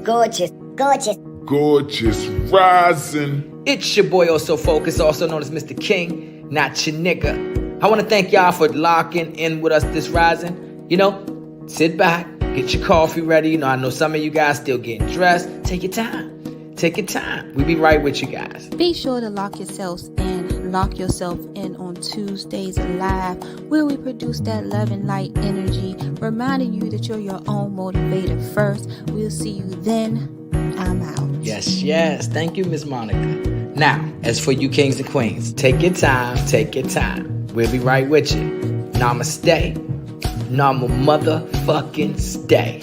Gorgeous, gorgeous, gorgeous rising. It's your boy Oso Focused, also known as Mr. King, not your nigga. I want to thank y'all for locking in with us this rising. You know, sit back, get your coffee ready. You know, I know some of you guys still getting dressed. Take your time. Take your time. We be right with you guys. Be sure to lock yourselves in. Lock yourself in on Tuesdays Live, where we produce that love and light energy, reminding you that you're your own motivator first. We'll see you then. I'm out. Yes. Thank you, Miss Monica. Now, as for you kings and queens, take your time, take your time. We'll be right with you. Namaste. Nama motherfucking stay.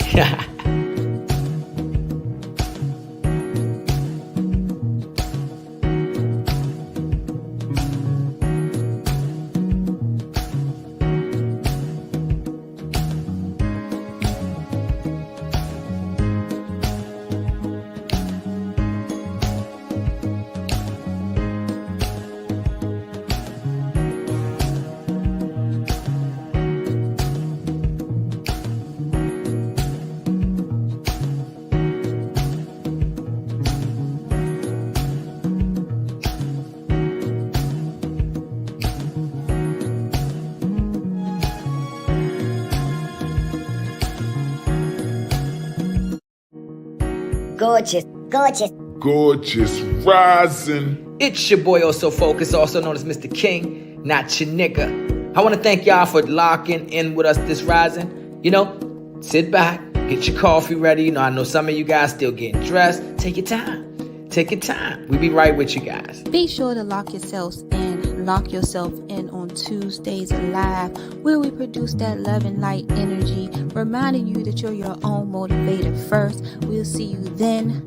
gorgeous, gorgeous, gorgeous rising. It's your boy Oso Focused, also known as Mr. King, not your nigga. I want to thank y'all for locking in with us this rising. You know, sit back, get your coffee ready. You know, I know some of you guys still getting dressed. Take your time. Take your time. We be right with you guys. Be sure to lock yourselves in. Lock yourself in on Tuesdays Live, where we produce that love and light energy, reminding you that you're your own motivator first. We'll see you then.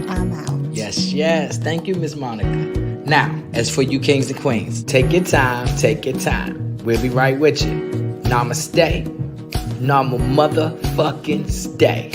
I'm out. Yes. Thank you, Miss Monica. Now, as for you kings and queens, take your time, take your time. We'll be right with you. Namaste. Nama motherfucking stay.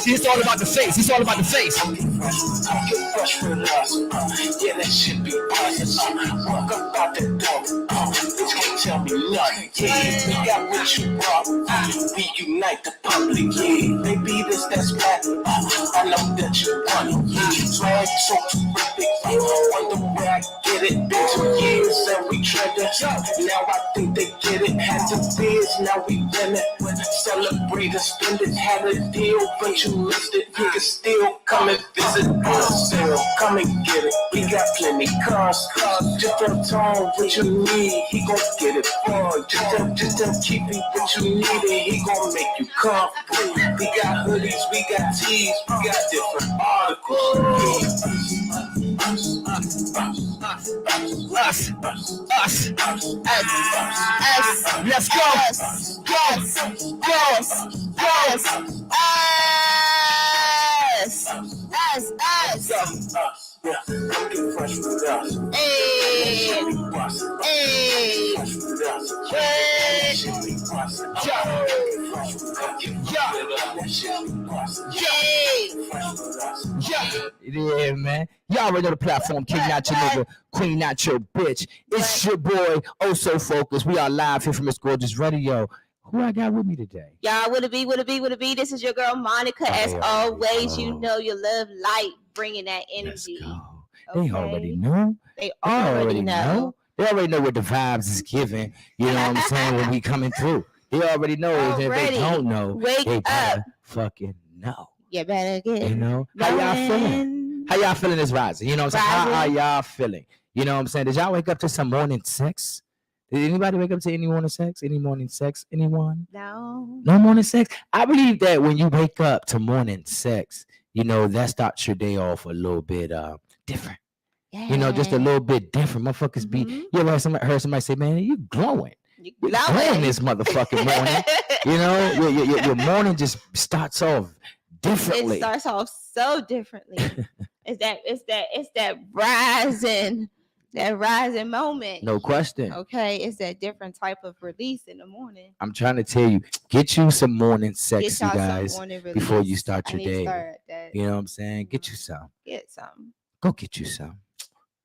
See, it's all about the face. It's all about the face. Yeah, that shit be awesome. Walk up out the door. Bitch can't tell me nothing. Yeah, we got what you brought. We unite the public. Yeah, maybe that's bad. I know that you want it. Yeah, swag so terrific. Wonder where I get it. Been 2 years and we trending. Now I think they get it. Had the beers, now we win it. Celebrate and spend it. Had a deal, but you missed it. Niggas still come and visit. Sale, come and get it. We got plenty cars. Different tone, what you need. He gon' get it for you. Just tell keep it what you need and he gon' make you comfortable. We got hoodies, we got tees, we got different articles. Us. Let's go. Yeah, come get fresh with us. Hey. Yeah, man. Y'all already know the platform. King, not your nigga. Queen, not your bitch. It's your boy, Oso Focused. We are live here from Miss Gorgeous Radio. Who I got with me today? Y'all, would it be? This is your girl, Monica. As always, you know you love light, bringing that energy. They already know. They They already know. They already know what the vibes is giving. You know what I'm saying? When we coming through, they already know. And if they Already. don't know, Wake they better up. fucking know. You better get. You know how y'all feeling? How y'all feeling this rising? You know what I'm saying? How are y'all feeling? You know what I'm saying? Did y'all wake up to some morning sex? Did anybody wake up to any morning sex? Any morning sex? Anyone? No. No morning sex. I believe that when you wake up to morning sex, you know that starts your day off a little bit different. Yeah. You know, just a little bit different. Motherfuckers be. You ever heard somebody say, "Man, you glowing? You glowing this motherfucking morning." You know, your morning just starts off differently. It starts off so differently. It's that rising moment. No question. Okay, it's that different type of release in the morning. I'm trying to tell you, get you some morning sex, you Get y'all some guys, morning before you release. start I your need to day. start that. You know what I'm saying? Get you some. Get some. Go get you some.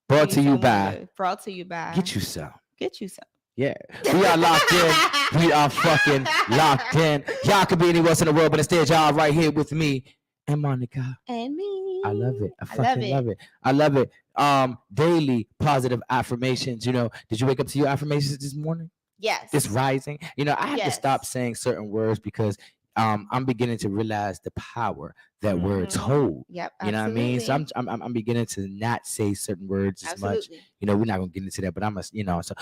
Brought to you by. Brought to you by. Get you some. Get you some. Yeah, we are locked in. We are fucking locked in. Y'all could be anywhere else in the world, but instead, y'all right here with me and Monica. And me. I love it. I fucking love it. I love it. Daily positive affirmations. You know, did you wake up to your affirmations this morning? Yes. This rising. You know, I have to stop saying certain words because I'm beginning to realize the power that words hold. Yep. You know what I mean? So I'm beginning to not say certain words as much. You know, we're not gonna get into that, but I'm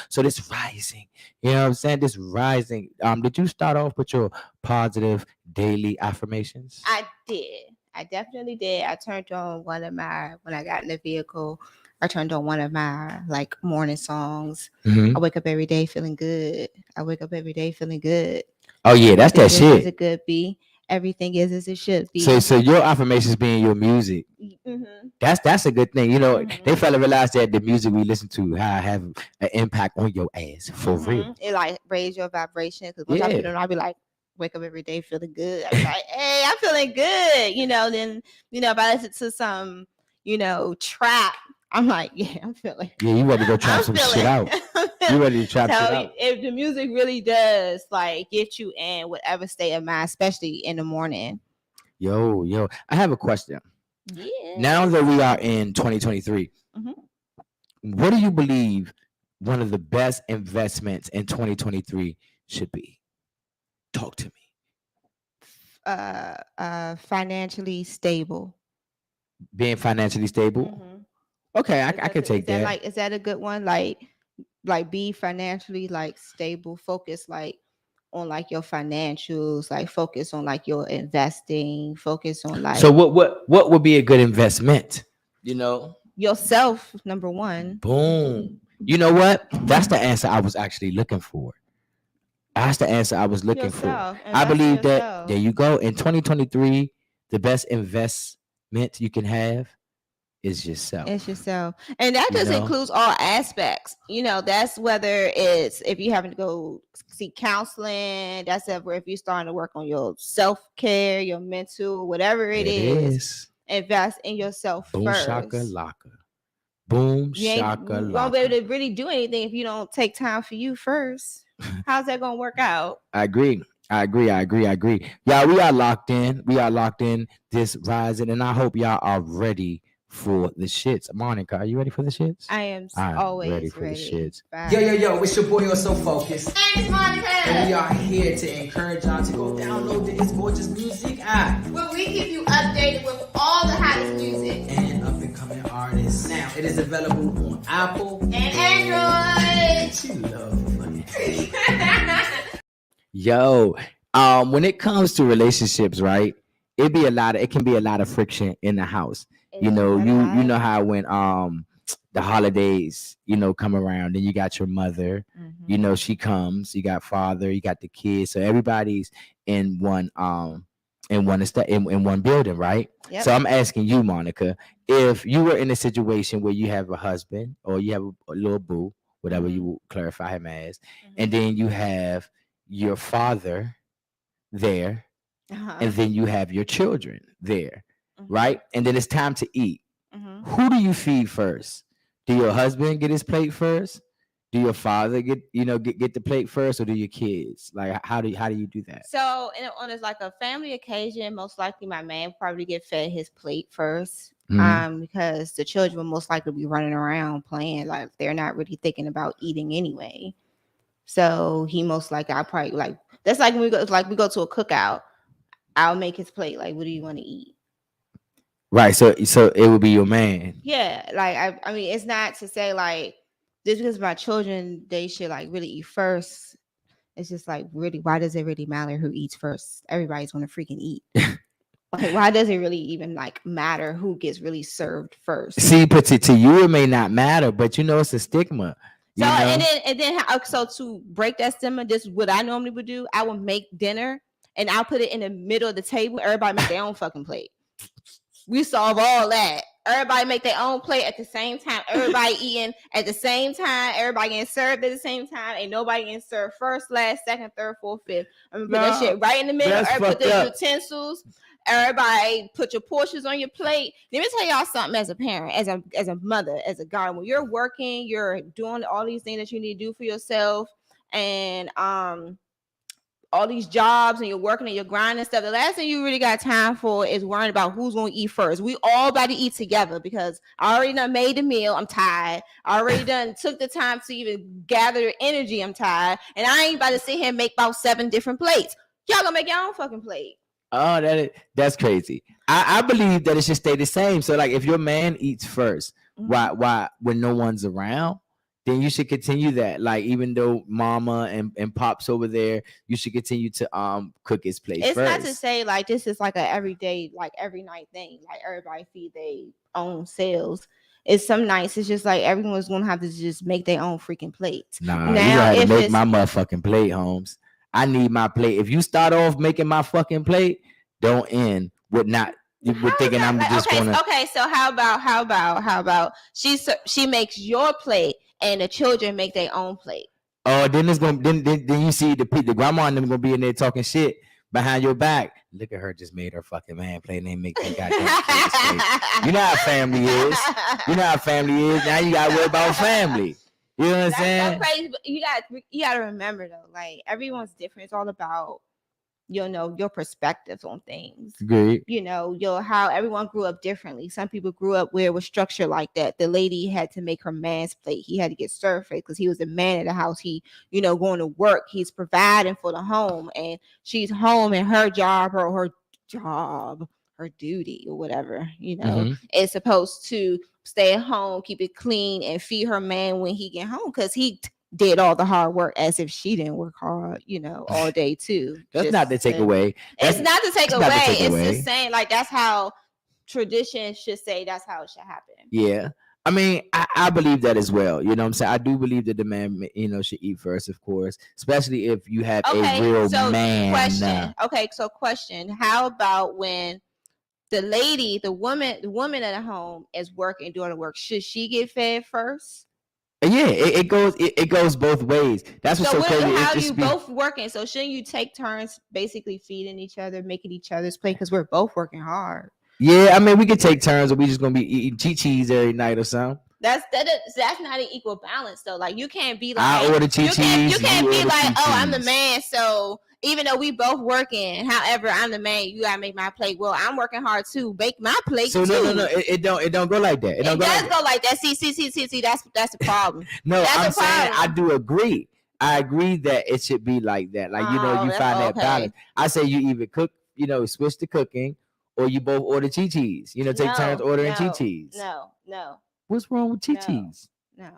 so this rising. You know what I'm saying? This rising. Did you start off with your positive daily affirmations? I did. I definitely did. I turned on when I got in the vehicle, I turned on one of my like morning songs. Mm-hmm. I wake up every day feeling good. I wake up every day feeling good. Oh yeah, that's that shit. As it could be. Everything is as it should be. So your affirmations being your music. Mm-hmm. That's a good thing. You know, they fella realize that the music we listen to have an impact on your ass for real. It like raise your vibration because once I put it on, I'll be like, wake up every day feeling good. I'm like, hey, I'm feeling good. You know, then if I listen to some, trap, I'm like, yeah, I'm feeling. Yeah, you ready to go trap some shit out. You ready to trap shit out. If the music really does like get you in whatever state of mind, especially in the morning. Yo, I have a question. Yeah. Now that we are in 2023, what do you believe one of the best investments in 2023 should be? Talk to me. Financially stable. Being financially stable. Okay, I could take that. Is that a good one? Like be financially like stable, focus like on like your financials, like focus on like your investing, focus on like. So what would be a good investment? You know, yourself, number one. Boom. You know what? That's the answer I was actually looking for. That's the answer I was looking for. I believe that there you go. In 2023, the best investment you can have is yourself. It's yourself. And that just includes all aspects. You know, that's whether it's if you having to go see counseling, that's ever if you're starting to work on your self-care, your mental, whatever it is. Invest in yourself Boom, first. shaka laka. Boom, shaka laka. You won't be able to really do anything if you don't take time for you first. How's that gonna work out? I agree. Y'all, we are locked in. We are locked in this rising, and I hope y'all are ready for the shits. Monica, are you ready for the shits? I'm always ready for the shits. Bye. Yo, it's your boy Oso Focused. And it's Monica. And we are here to encourage y'all to go download the It's Gorgeous Music app, where we keep you updated with all the hottest music and up and coming artists. Now, it is available on Apple and Android. She love funny. Yo, when it comes to relationships, right? It can be a lot of friction in the house. You know how when the holidays, come around, and you got your mother, she comes, you got father, you got the kids, so everybody's in one building, right? Yep. So I'm asking you, Monica, if you were in a situation where you have a husband or you have a little boo, whatever you will clarify him as, and then you have your father there, and then you have your children there, right? And then it's time to eat. Who do you feed first? Do your husband get his plate first? Do your father get the plate first, or do your kids? Like, how do you do that? So, on it's like a family occasion, most likely my man probably get fed his plate first. Because the children will most likely be running around playing, like they're not really thinking about eating anyway. So he most likely, I probably like that's like when we go to a cookout. I'll make his plate. Like, what do you want to eat? Right. So it would be your man. Yeah. Like I mean, it's not to say like just because my children they should like really eat first. It's just like really, why does it really matter who eats first? Everybody's gonna freaking eat. Like, why does it really even like matter who gets really served first? See, but to you it may not matter, but it's a stigma. So and then so to break that stigma, this is what I normally would do. I would make dinner and I'll put it in the middle of the table. Everybody make their own fucking plate. We solve all that. Everybody make their own plate at the same time. Everybody eating at the same time. Everybody getting served at the same time. Ain't nobody getting served first, last, second, third, fourth, fifth. I'm gonna put that shit right in the middle. Everybody put the utensils. Everybody put your portions on your plate. Let me tell y'all something as a parent, as a mother, as a guy. When you're working, you're doing all these things that you need to do for yourself, and all these jobs, and you're working and you're grinding stuff. The last thing you really got time for is worrying about who's going to eat first. We all about to eat together because I already done made the meal. I'm tired. I already done took the time to even gather the energy. I'm tired. And I ain't about to sit here and make about 7 different plates. Y'all gonna make your own fucking plate. Oh, that's crazy. I believe that it should stay the same. So like if your man eats first, why when no one's around, then you should continue that. Like even though mama and pops over there, you should continue to cook his plate it's first. Not to say like this is like a everyday, like every night thing. Like everybody feed their own selves. It's some nights it's just like everyone's gonna have to just make their own freaking plates. Nah, you gotta have to make my motherfucking plate, Holmes. I need my plate. If you start off making my fucking plate, don't end with not with thinking I'm just gonna. Okay, so how about she makes your plate and the children make their own plate. Oh, then it's gonna then you see the grandma and them gonna be in there talking shit behind your back. Look at her, just made her fucking man plate and they make that goddamn plate. You know how family is. You know how family is. Now you gotta worry about family. You know what I'm saying? That's crazy, but you gotta remember though, like everyone's different. It's all about your perspectives on things. Great. How everyone grew up differently. Some people grew up where it was structured like that. The lady had to make her man's plate. He had to get served because he was the man of the house. He, going to work. He's providing for the home, and she's home, and her job, her duty or whatever, is supposed to stay at home, keep it clean, and feed her man when he get home because he did all the hard work as if she didn't work hard, all day too. That's not to take away. It's not to take away. It's just saying like that's how tradition should say. That's how it should happen. Yeah. I mean, I believe that as well. You know what I'm saying? I do believe that the man, should eat first, of course, especially if you have a real man. Question. How about when the lady, the woman at the home is working, doing the work? Should she get fed first? Yeah, it goes both ways. That's what's so crazy. How you both working? So shouldn't you take turns basically feeding each other, making each other's plate because we're both working hard? Yeah, I mean we could take turns, or we just gonna be eating cheese every night or something. That's not an equal balance though. Like you can't be like I order cheese. You can't be like, oh, I'm the man, so even though we both working, however, I'm the man, you gotta make my plate. Well, I'm working hard too. Make my plate too. No. It don't go like that. It does go like that. See. That's the problem. No, I'm saying I do agree. I agree that it should be like that. Like you find that balance. I say you either cook, switch to cooking, or you both order cheese. Take turns ordering cheese. No. What's wrong with cheese? No.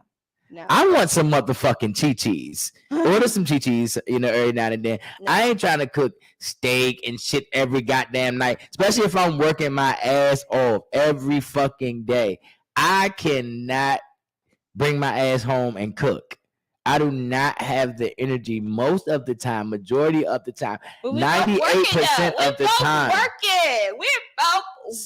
I want some motherfucking cheese. Order some cheese, every now and then. No. I ain't trying to cook steak and shit every goddamn night, especially if I'm working my ass off every fucking day. I cannot bring my ass home and cook. I do not have the energy most of the time, majority of the time, 98% of the time. We're both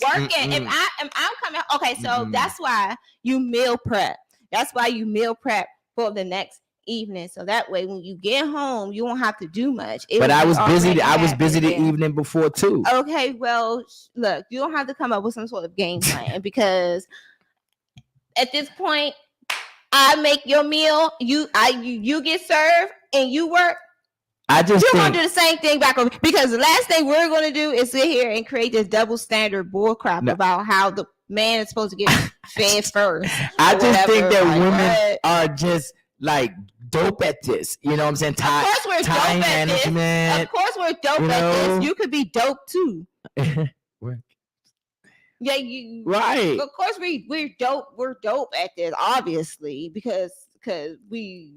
working. If I'm coming, okay, so that's why you meal prep. That's why you meal prep for the next evening, so that way when you get home, you won't have to do much. But I was busy. I was busy the evening before too. Okay, well, look, you don't have to come up with some sort of game plan because at this point, I make your meal. You get served, and you work. I just You're think gonna do the same thing back over, because the last thing we're gonna do is sit here and create this double standard bullcrap about how the man is supposed to get fed first. I just think that like, women are just like dope at this. You know what I'm saying? Of course we're time dope at management. this. Of course we're dope at this. You could be dope too. Yeah, you right. Of course we're dope. We're dope at this, obviously, because we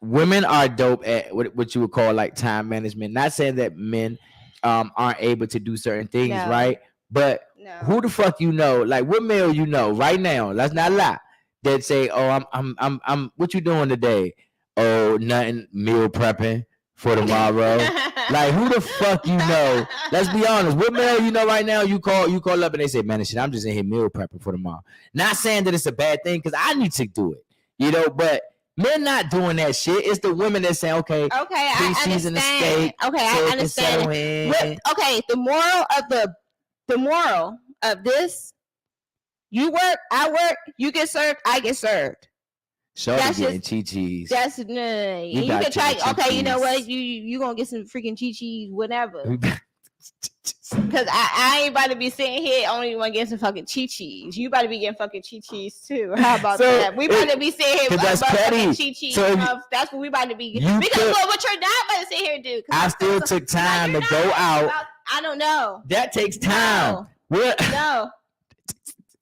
women are dope at what you would call like time management. Not saying that men aren't able to do certain things, right? But who the fuck you know? Like what male you know right now? Let's not lie. That say, oh, I'm what you doing today? Oh, nothing. Meal prepping for tomorrow. Like who the fuck you know? Let's be honest. What male you know right now? You call up and they say, man, shit, I'm just in here meal prepping for tomorrow. Not saying that it's a bad thing, because I need to do it, you know, but men not doing that shit. It's the women that say, okay, I season the steak. Okay, I understand. Okay, the moral of this, you work, I work, you get served, I get served. Shorty getting chi-chis. That's you can try. Okay, you know what? You gonna get some freaking chi-chis, whatever. Because I ain't about to be sitting here only one getting some fucking chi-chis. You about to be getting fucking chi-chis too. How about that? We about to be sitting here that's petty. Chi-chis. So that's what we about to be. Because what you're not about to sit here and do. I still took time to go out. I don't know. That takes time. What?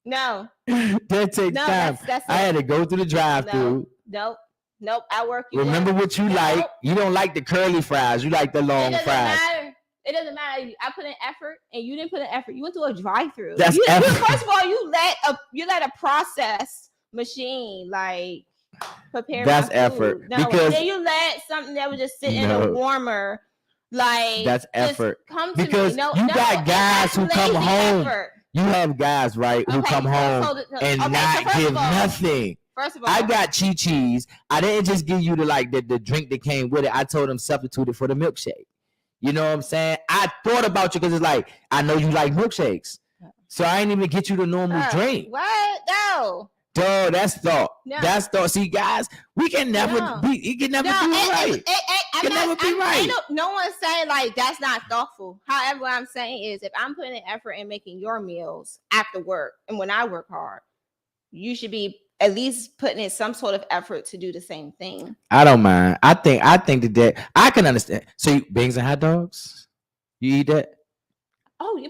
No. That takes time. That's I had to go through the drive-through. Nope. I work. Remember what you like. You don't like the curly fries. You like the long fries. It doesn't matter. I put in effort, and you didn't put in effort. You went through a drive-through. That's effort. First of all, you let a process machine like prepare. That's my food. effort. No, because then you let something that was just sitting in a warmer. Like that's effort. Come to because me. You got guys who come home. Effort. You have guys, right, who come home and not give nothing. First of all, I got chi-chis. I didn't just give you the drink that came with it. I told them substitute it for the milkshake. You know what I'm saying? I thought about you because it's like, I know you like milkshakes. So I ain't even get you the normal drink. What? No. Duh, that's thought. No. That's thought. See, guys, we can never be. It can never be right. It can never be right. No one's saying like that's not thoughtful. However, what I'm saying is, if I'm putting an effort in making your meals after work and when I work hard, you should be at least putting in some sort of effort to do the same thing. I don't mind. I think that I can understand. So you, beans and hot dogs, you eat that? Oh,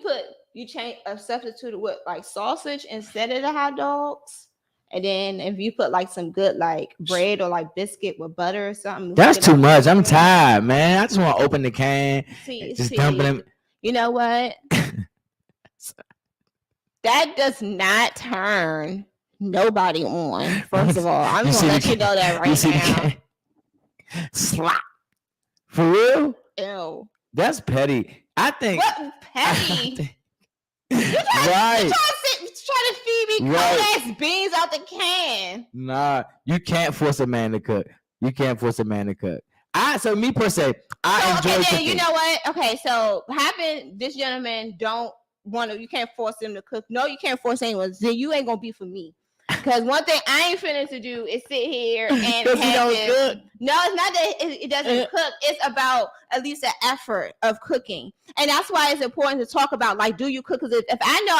you change a substitute with like sausage instead of the hot dogs. And then if you put like some good like bread or like biscuit with butter or something. That's too much. I'm tired, man. I just want to open the can. Dump them. You know what? That does not turn nobody on. First of all, I'm going to let you know that right now. Slap. For real? Ew. That's petty. I think. What petty? Right. Try to feed me cold ass beans out the can. Nah, you can't force a man to cook. So me per se, I enjoy cooking. You know what? Okay, so having this gentleman you can't force him to cook. No, you can't force anyone. Then you ain't gonna be for me. Because one thing I ain't finna to do is sit here and have this. No, it's not that it doesn't cook. It's about at least the effort of cooking. And that's why it's important to talk about, like, do you cook? Because if I know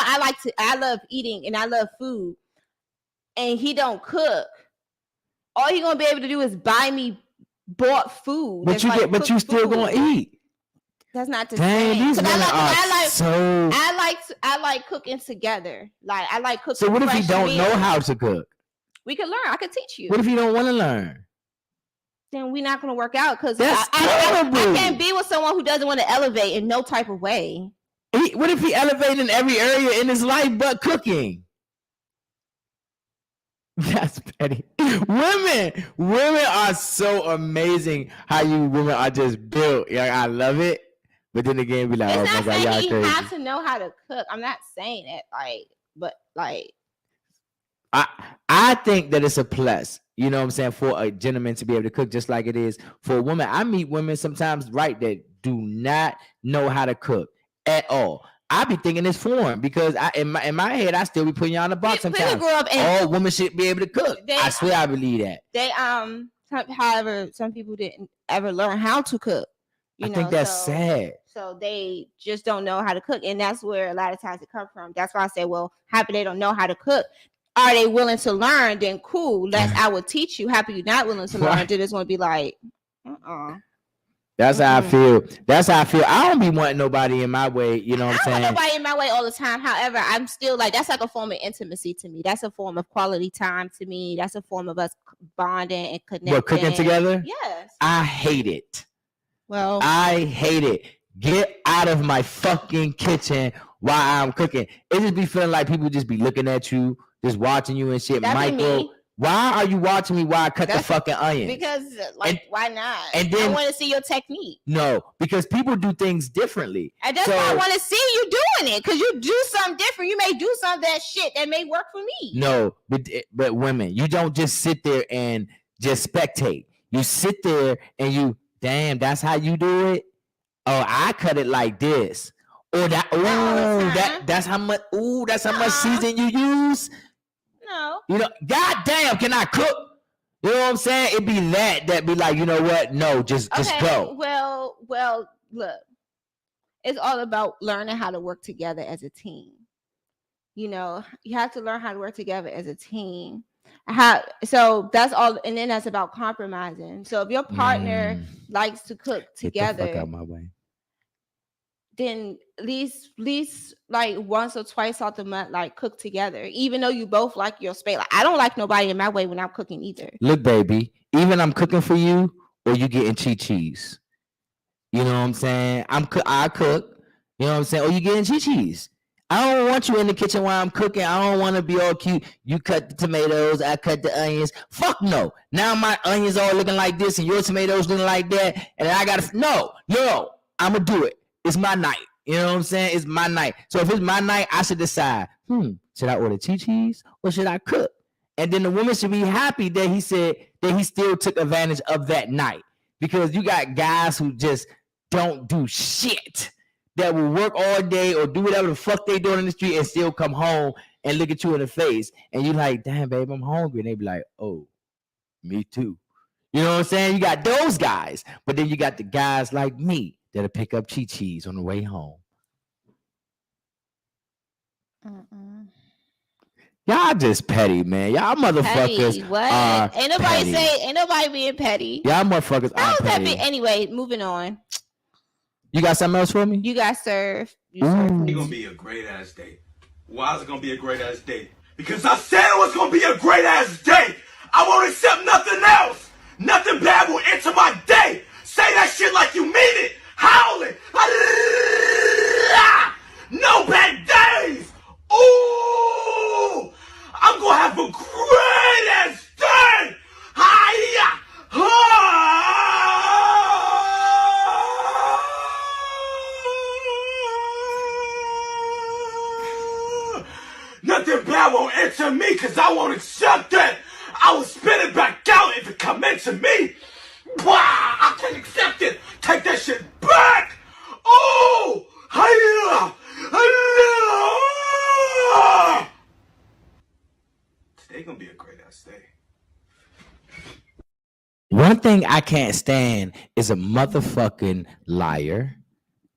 I love eating and I love food, and he don't cook, all he gonna be able to do is buy me bought food. But you still gonna eat. That's not the same. These women I like cooking together. Like I like cooking. So what if you don't know how to cook? We can learn. I can teach you. What if you don't want to learn? Then we're not going to work out because I can't be with someone who doesn't want to elevate in no type of way. What if he elevated in every area in his life but cooking? That's petty. Women are so amazing. How you women are just built. Like, I love it. But then again, be like, it's oh my God, y'all crazy. You have to know how to cook. I'm not saying it I think that it's a plus. You know what I'm saying? For a gentleman to be able to cook just like it is for a woman. I meet women sometimes, right, that do not know how to cook at all. I be thinking it's foreign because in my head I still be putting y'all in the box sometimes. All women should be able to cook. I swear I believe that. They however, some people didn't ever learn how to cook. I think that's sad. So they just don't know how to cook, and that's where a lot of times it comes from. That's why I say, well, happy they don't know how to cook. Are they willing to learn? Then cool. I will teach you. Happy you're not willing to learn. Then it's going to be like, That's how I feel. That's how I feel. I don't be wanting nobody in my way. You know what I'm saying? I don't want nobody in my way all the time. However, I'm still like, that's like a form of intimacy to me. That's a form of quality time to me. That's a form of us bonding and connecting. What, cooking together? Yes. I hate it. Well, I hate it. Get out of my fucking kitchen while I'm cooking. It just be feeling like people just be looking at you, just watching you and shit. Michael, why are you watching me while I cut the fucking onions? Because, why not? And then, I want to see your technique. No, because people do things differently. And that's why I want to see you doing it. Because you do something different. You may do some of that shit that may work for me. No, but women, you don't just sit there and just spectate. You sit there and you, damn, that's how you do it? Oh, I cut it like this. Or that's how much, that's how much season you use? No. You know, goddamn, can I cook? You know what I'm saying? It'd be that be like, you know what? No, just go. Well, look, it's all about learning how to work together as a team. You know, you have to learn how to work together as a team. So that's all, and then that's about compromising. So if your partner likes to cook together, get the fuck out my way. Then at least like once or twice out the month, like cook together. Even though you both like your space, like I don't like nobody in my way when I'm cooking either. Look, baby, even I'm cooking for you, or you getting cheese. You know what I'm saying? I cook. You know what I'm saying? Or you getting cheese. I don't want you in the kitchen while I'm cooking. I don't want to be all cute. You cut the tomatoes, I cut the onions. Fuck no. Now my onions all looking like this, and your tomatoes looking like that, and I gotta no. I'm gonna do it. It's my night. You know what I'm saying? It's my night. So if it's my night, I should decide, should I order cheese or should I cook? And then the woman should be happy that he said that he still took advantage of that night. Because you got guys who just don't do shit, that will work all day or do whatever the fuck they doing in the street and still come home and look at you in the face. And you like, damn, babe, I'm hungry. And they be like, oh, me too. You know what I'm saying? You got those guys. But then you got the guys like me that'll pick up cheese on the way home. Y'all just petty, man. Y'all motherfuckers are ain't nobody petty. Ain't nobody being petty. Y'all motherfuckers are petty. Anyway, moving on. You got something else for me? You got served. It's gonna be a great ass day. Why is it gonna be a great ass day? Because I said it was gonna be a great ass day. I won't accept nothing else. Nothing bad will enter my day. Say that shit like you mean it. Howling. No bad days. Ooh, I'm gonna have a great ass day. Hiya. Nothing bad won't enter me because I won't accept it. I will spit it back out if it come into me. I can't accept it. Take that shit back. Oh, today gonna be a great ass day. One thing I can't stand is a motherfucking liar.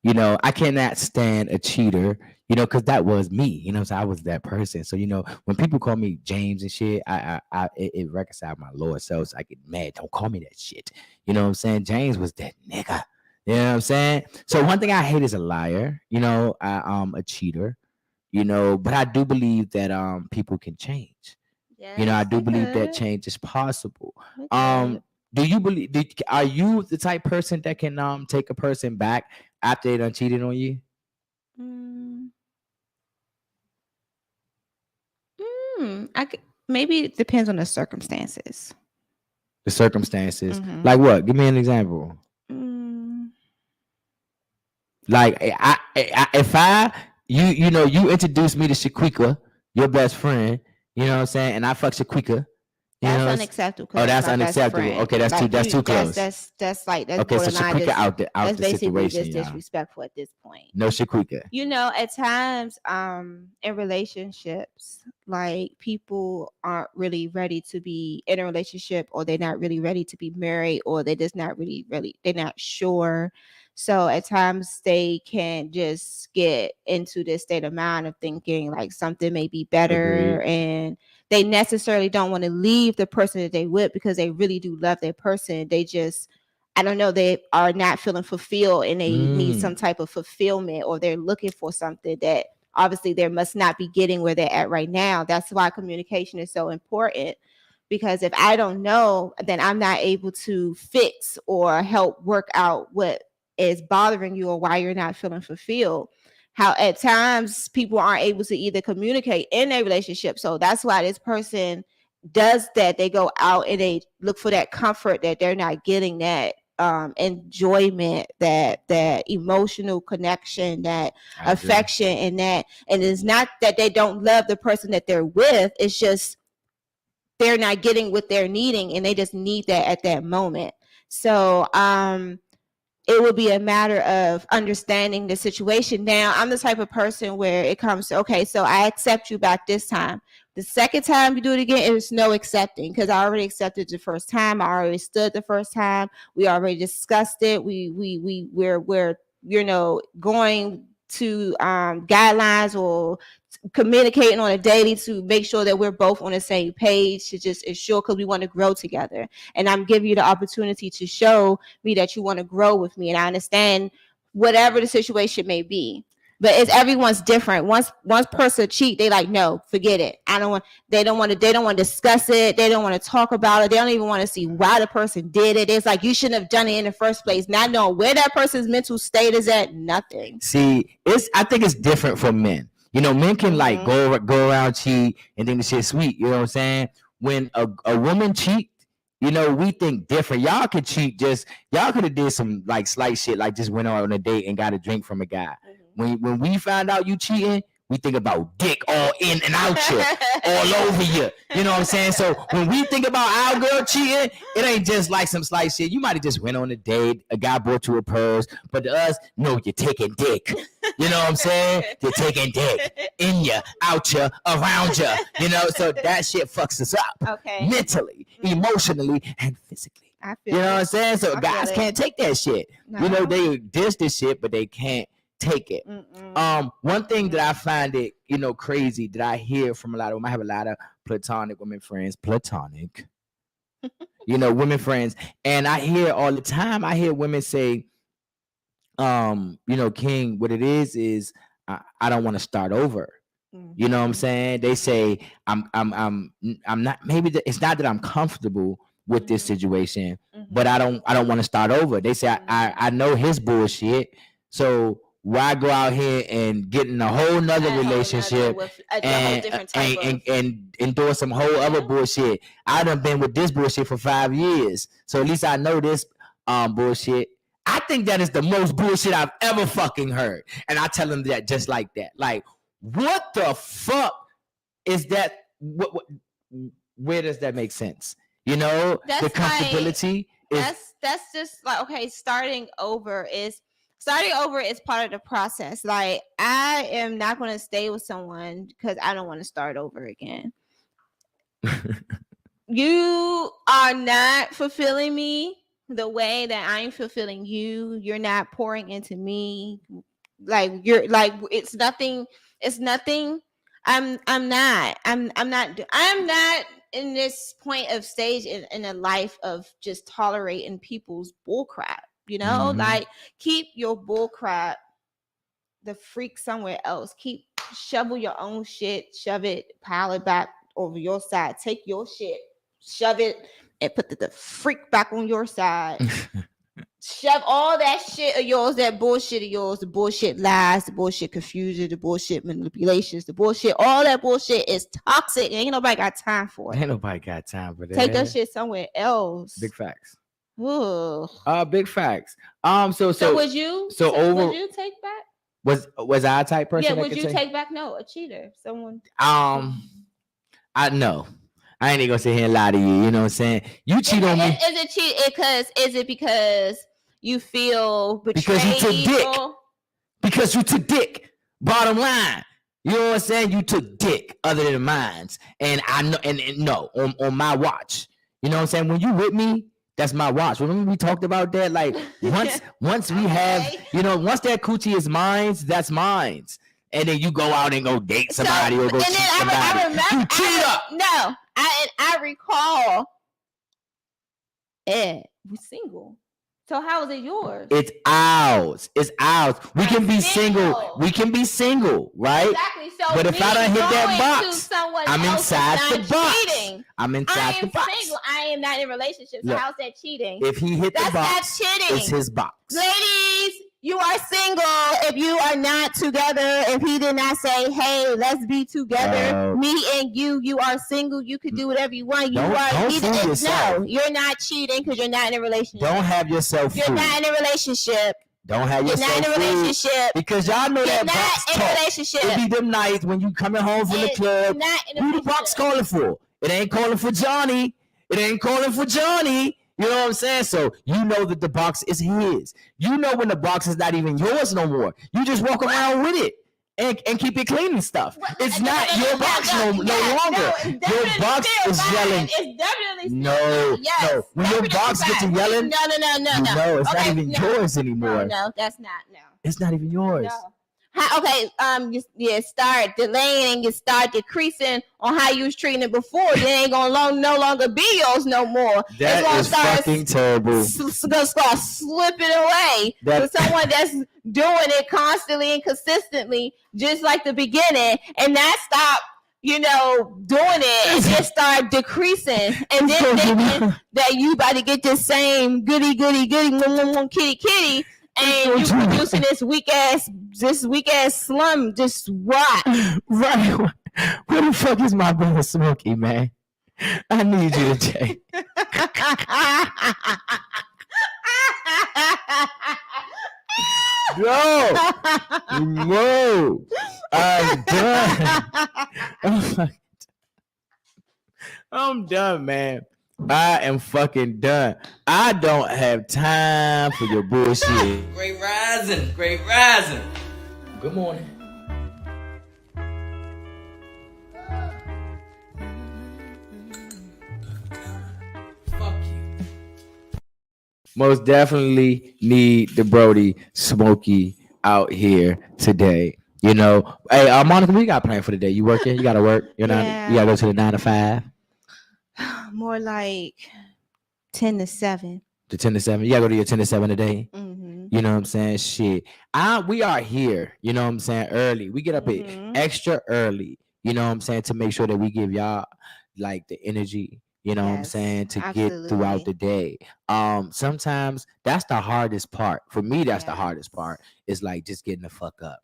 You know, I cannot stand a cheater, you know, because that was me. You know, so I was that person. So, you know, when people call me James and shit, it reconciled my lower self. So I get mad. Don't call me that shit. You know what I'm saying? James was that nigga. You know what I'm saying? So one thing I hate is a liar, you know, a cheater, you know, but I do believe that people can change. Yes, you know, I do believe that change is possible. Do you believe? Are you the type person that can take a person back after they done cheated on you? Maybe it depends on the circumstances. The circumstances, like what? Give me an example. Like if you know, you introduced me to Shaquika, your best friend. You know what I'm saying? And I fuck Shaquika. That's unacceptable. Oh, that's my best unacceptable. friend. Okay, that's Like, too close. That's Okay, so borderline. Shaquika out the That's basically situation, just y'all. disrespectful at this point. No Shaquika. At times, in relationships, like people aren't really ready to be in a relationship, or they're not really ready to be married, or they're just not really, they're not sure. So at times they can just get into this state of mind of thinking like something may be better. Agreed. And they necessarily don't want to leave the person that they with, because they really do love their person. They just, I don't know, they are not feeling fulfilled, and they need some type of fulfillment, or they're looking for something that obviously they must not be getting where they're at right now. That's why communication is so important, because if I don't know, then I'm not able to fix or help work out what is bothering you or why you're not feeling fulfilled. How at times people aren't able to either communicate in a relationship. So that's why this person does that. They go out and they look for that comfort that they're not getting, that enjoyment, that emotional connection, that affection, and it's not that they don't love the person that they're with. It's just they're not getting what they're needing, and they just need that at that moment. So it would be a matter of understanding the situation. Now, I'm the type of person where it comes to, okay, so I accept you back this time. The second time you do it again, it's no accepting, because I already accepted the first time. I already stood the first time. We already discussed it. We're going to guidelines, or communicating on a daily to make sure that we're both on the same page, to just ensure, because we want to grow together. And I'm giving you the opportunity to show me that you want to grow with me. And I understand whatever the situation may be, but it's everyone's different. Once person cheat, they like, no, forget it. They don't want to discuss it. They don't want to talk about it. They don't even want to see why the person did it. It's like, you shouldn't have done it in the first place. Not knowing where that person's mental state is at. Nothing. See, I think it's different for men. Men can like go around cheat and think the shit's sweet. You know what I'm saying? When a woman cheat, we think different. Y'all could cheat, y'all could have did some like slight shit, like just went on a date and got a drink from a guy. When we found out you cheating, we think about dick all in and out you, all over you. You know what I'm saying? So when we think about our girl cheating, it ain't just like some slight shit. You might have just went on a date, a guy brought you a purse, but to us, no, you're taking dick. You know what I'm saying? You're taking dick in you, out you, around you. So that shit fucks us up. Okay. Mentally, emotionally, and physically. I feel You know what I'm saying? So guys can't take that shit. No. They dish this shit, but they can't take it. One thing that I find it, crazy, that I hear from a lot of women. I have a lot of platonic women friends. Women friends, and I hear all the time. I hear women say, King, what it is I don't want to start over. You know what I'm saying? They say I'm not. Maybe it's not that I'm comfortable with this situation, but I don't want to start over. They say I know his bullshit, so why go out here and get in a whole nother relationship and endorse some whole other bullshit? I done been with this bullshit for 5 years, so at least I know this bullshit. I think that is the most bullshit I've ever fucking heard, and I tell them that just like that. Like, what the fuck is that? Where does that make sense? The comfortability that's just like, okay, starting over is part of the process. Like, I am not going to stay with someone because I don't want to start over again. You are not fulfilling me the way that I'm fulfilling you. You're not pouring into me. Like, you're like, it's nothing. I'm not in this point of stage in a life of just tolerating people's bullcrap. Like, keep your bullcrap the freak somewhere else. Shovel your own shit, shove it, pile it back over your side. Take your shit, shove it, and put the freak back on your side. Shove all that shit of yours, that bullshit of yours, the bullshit lies, the bullshit confusion, the bullshit manipulations, the bullshit, all that bullshit is toxic. Ain't nobody got time for it. Ain't nobody got time for that. Take that shit somewhere else. Big facts. Ugh. Big facts. So would you? Would you take back? Was I a type person? Yeah. Would you take back? No, a cheater, someone. I know. I ain't even gonna sit here and lie to you. You know what I'm saying? You cheat on me. Is it cheat? Is it because you feel betrayed? Because you took dick. Because you took dick. Bottom line. You know what I'm saying? You took dick other than mine's. And I know, and no, on my watch. You know what I'm saying? When you with me, that's my watch. Remember we talked about that? Like once we have, you know, once that coochie is mine's, that's mine's. And then you go out and go date somebody or go cheat somebody. I remember, you cheat up. No, I recall Ed was single. So how is it yours? It's ours. It's ours. We can be single. We can be single, right? Exactly. So but if I don't hit that box, I'm inside the box. Cheating. I'm inside the box. Single. I am not in a relationship. So how's that cheating? If he hit the box, that's cheating. It's his box. Ladies, you are single if you are not together. If he did not say, "Hey, let's be together," me and you are single. You can do whatever you want. Don't fool yourself. No, you're not cheating because you're not in a relationship. Don't have yourself fooled. You're not in a relationship. Don't have yourself fooled. You're not in a relationship. Because y'all know that box talk. You're not in a relationship. It be them nights when you coming home from the club. Who the box calling for? It ain't calling for Johnny. It ain't calling for Johnny. You know what I'm saying? So you know that the box is his. You know when the box is not even yours no more. You just walk around with it and keep it clean and stuff. It's not your box no longer. Your box is yelling. It's definitely no. When your box gets to yelling, no. No, it's not even yours anymore. No, that's not. No, it's not even yours. No. You start delaying and you start decreasing on how you was treating it before. It ain't gonna no longer be yours no more. That it's gonna is fucking terrible. It's gonna start slipping away to someone that's doing it constantly and consistently, just like the beginning, and not stop. You know, doing it and just start decreasing, and then thinking that you about to get this same goody kitty. And you producing this weak ass slum, just rot. Right. Where the fuck is my brother Smokey, man? I need you to check. No. I'm done. I'm done, man. I am fucking done. I don't have time for your bullshit. Great rising. Great rising. Good morning. Fuck you. Most definitely need the Brody Smokey out here today. You know, hey, Monica, we got planned for the day. You working? You gotta work. You gotta go to the 9 to 5. More like 10 to 7. To 10 to 7. You gotta go to your 10 to 7 today. Mm-hmm. You know what I'm saying? Shit. We are here, you know what I'm saying, early. We get up extra early, you know what I'm saying, to make sure that we give y'all like the energy, you know what I'm saying, to get throughout the day. Sometimes that's the hardest part. For me, that's the hardest part, is like just getting the fuck up.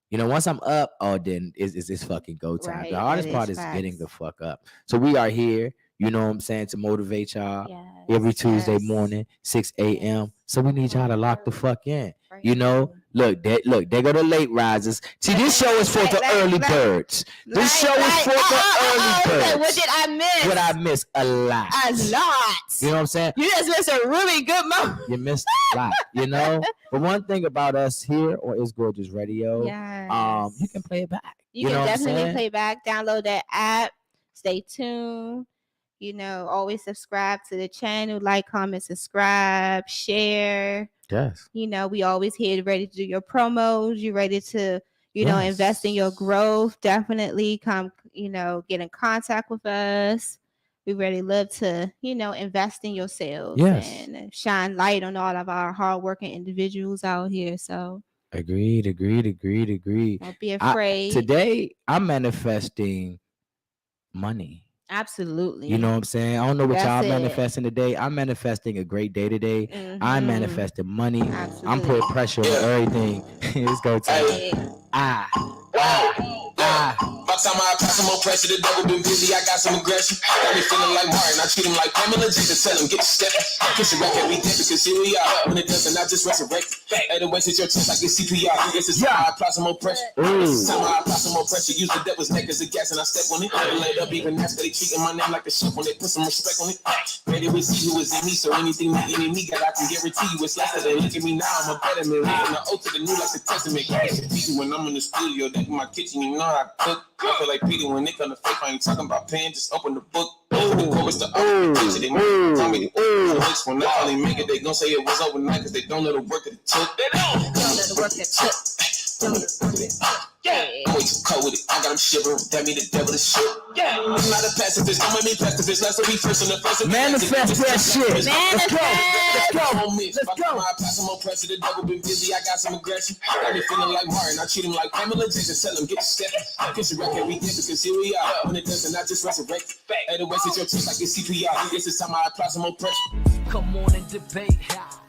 You know, once I'm up, then it's fucking go time. Right, the hardest part is getting the fuck up. So we are here, you know what I'm saying, to motivate y'all every Tuesday morning, 6 a.m. So we need y'all to lock the fuck in. You know, look, they go the late risers. See, this show is for the early birds. This show is for the early birds. What did I miss? What I miss? A lot. A lot. You know what I'm saying? You just missed a really good moment. You missed a lot, you know? But one thing about us here on It's Gorgeous Radio, you can play it back. You can definitely play back. Download that app. Stay tuned. You know, always subscribe to the channel, like, comment, subscribe, share. Yes. You know, we always here ready to do your promos. You ready to, you know, invest in your growth. Definitely come, you know, get in contact with us. We really love to, you know, invest in yourselves and shine light on all of our hardworking individuals out here. So agreed. Don't be afraid. Today, I'm manifesting money. Absolutely. You know what I'm saying? I don't know what y'all manifesting today. I'm manifesting a great day today. Mm-hmm. I'm manifesting money. Absolutely. I'm putting pressure on everything. It's go time. time I apply some more pressure, the devil been busy, I got some aggression. Got me feeling like Martin, I treat him like Pamela Jackson. Tell him, get your step. Push your record, we dead because here we are. When it doesn't, I just resurrect. At the waist, it's your chest like it's CPR. Guess it's time I apply some more pressure. It's time I apply some more pressure. Use the devil's neck as a gas and I step on it. Never let up, even after they treating my name like a chef when they put some respect on it. Ready to see who is in me, so anything that any me got, I can guarantee you it's less than look at me now, I'm a better man. From the old to the new, like the testament. When I'm in the studio, that's my kitchen, you know how I cook. I feel like Peter when they come to fake, I ain't talking about pen, just open the book. The chorus, the picture, they tell me when I finally make it, they gon' say it was overnight, cause they don't know the work that it took. They don't know the work that it took. I'm way too cold with it. I got them shivering. That mean the devil is shit. Yeah, I'm not a pacifist. Don't make me pacifist. Let's be first in the first. Manifest that shit. Let's go. Let's go. I pass some more pressure. The devil been busy. I got some aggression. Got me feeling like Martin. I treat him like Pamela Jackson. Tell him get your step. Get your record. We get because here we are. When it doesn't, I just resurrect. At the waist, it's your chest like it's CPR. Guess it's time I apply some more pressure. Come on and debate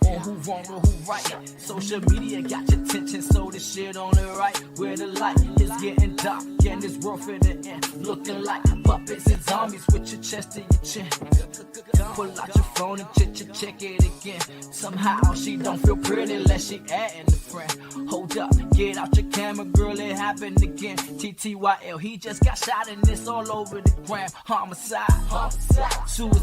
on who wrong or who right. Social media got your attention, so this shit on the right. Where the light is getting dark and this world for the end. Looking like puppets and zombies with your chest to your chin. Pull out your phone and check it again. Somehow she don't feel pretty unless she adding a friend. Hold up, get out your camera, girl, it happened again. TTYL, he just got shot and it's all over the gram. Homicide, suicide.